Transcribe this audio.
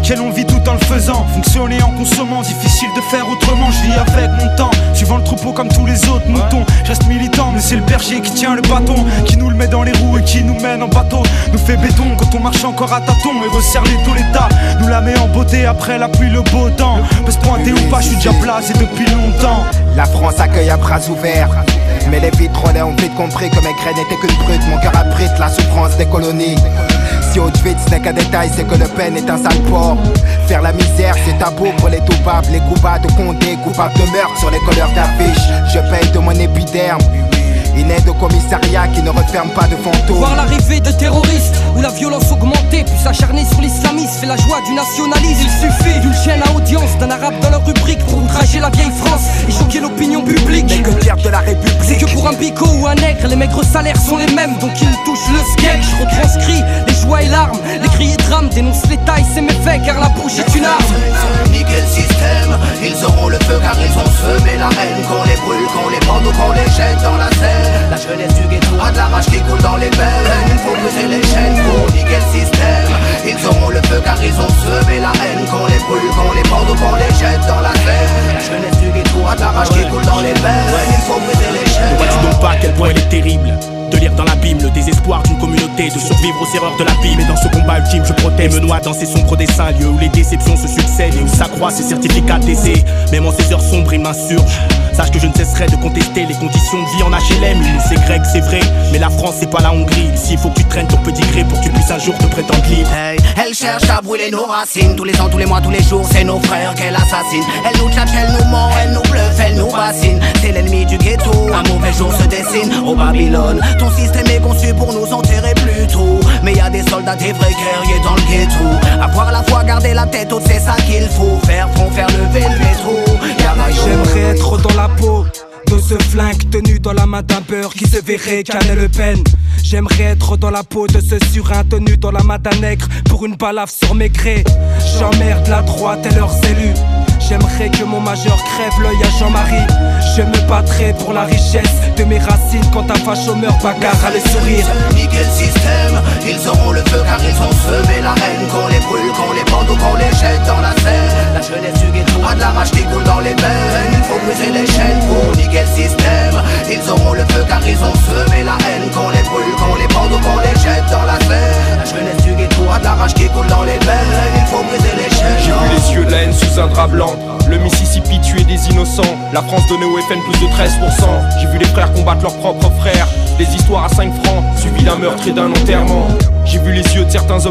laquelle on vit tout en le faisant. Fonctionner en consommant, difficile de faire autrement. Je vis avec mon temps, suivant le troupeau comme tous les autres moutons. Je reste militant, mais c'est le berger qui tient le bâton, qui nous le met dans les roues et qui nous mène en bateau. Nous fait béton quand on marche encore à tâtons et resserre les taux l'état. Nous la met en beauté après la pluie, le beau temps. Peut se pointer ou pas, je suis déjà placé depuis longtemps. La France accueille à bras ouverts, mais les vitrolets ont vite compris que mes graines n'étaient qu'une brute. Mon cœur abrite la souffrance des colonies. Si Auschwitz n'est qu'un détail, c'est que Le Pen est un sale porc. Faire la misère, c'est tabou pour les toupables, les coupables de Condé, coupables de meurtre sur les couleurs d'affiches. Je paye de mon épiderme une aide au commissariat qui ne referme pas de fantômes. Voir l'arrivée de terroristes, où la violence augmentée, puis s'acharner sur l'islamisme fait la joie du nationalisme. Il suffit d'une chaîne à audience, d'un arabe dans leur rubrique pour outrager la vieille France et choquer l'opinion publique. Mais que dire de la République? C'est que pour un bico ou un nègre, les maigres salaires sont les mêmes, donc ils touchent le sketch. Retranscrit les joies et larmes, les cris et drames, dénonce les tailles, c'est méfaits car la bouche est une arme. Niquer le système, ils auront le feu car ils ont semé la haine. Qu'on les brûle, qu'on les pende ou qu'on les jette dans la Seine. La jeunesse du ghetto a de la rage qui coule dans les veines. Il faut briser les chaînes pour niquer le système. Ils auront le feu car ils ont semé la haine. Qu'on les brûle, qu'on les pende ou qu'on les jette dans la Seine. La jeunesse du ghetto a de la rage qui coule dans les veines. Il faut briser les chaînes. Ne vois-tu donc pas à quel point elle est terrible de lire dans l'abîme le désespoir d'une communauté, de survivre aux erreurs de la vie. Mais dans ce combat ultime, je protège, me noie dans ces sombres dessins, lieux où les déceptions se succèdent et où s'accroissent ces certificats d'essai. Même en ces heures sombres, il m'insurge. Sache que je ne cesserai de contester les conditions de vie en HLM. C'est grec, c'est vrai, mais la France c'est pas la Hongrie. Ici il faut que tu traînes ton petit gré pour que tu puisses un jour te prétendre libre. Hey, elle cherche à brûler nos racines. Tous les ans, tous les mois, tous les jours, c'est nos frères qu'elle assassine. Elle nous tchatche, elle nous ment, elle nous bluffe, elle nous bassine. C'est l'ennemi du ghetto, un mauvais jour se dessine au Babylone. Ton système est conçu pour nous enterrer plus tôt. Mais y a des soldats, des vrais guerriers dans le ghetto. Avoir la foi, garder la tête haute, c'est ça qu'il faut. Faire front, faire lever le métro. J'aimerais être dans la peau de ce flingue tenu dans la main d'un beurre qui se verrait canner Le Pen. J'aimerais être dans la peau de ce surin tenu dans la main d'un nègre pour une balafre sur mes grès. J'emmerde la droite et leurs élus. J'aimerais que mon majeur crève l'œil à Jean-Marie. Je me battrai pour la richesse de mes racines quand un facho meurt, bagarre à les sourire. Niquer le système, ils auront le feu car ils ont semé la haine. Qu'on les brûle, qu'on les pende ou qu'on les jette dans la Seine. La jeunesse du ghetto a de la rage qui coule dans les veines. Il faut briser les chaînes pour niquer le système. Ils auront le feu car ils ont semé la haine. Qu'on les brûle, qu'on les pende ou qu'on les jette dans la Seine. La jeunesse du ghetto a de la rage qui coule dans les veines. Il faut briser les chaînes. J'ai vu les yeux de la haine sous un drap blanc. Le Mississippi tuer des innocents. La France donnait au FN plus de 13%. J'ai vu les frères combattre leurs propres frères. Des histoires à 5 francs, suivi d'un meurtre et d'un enterrement. J'ai vu les yeux de certains hommes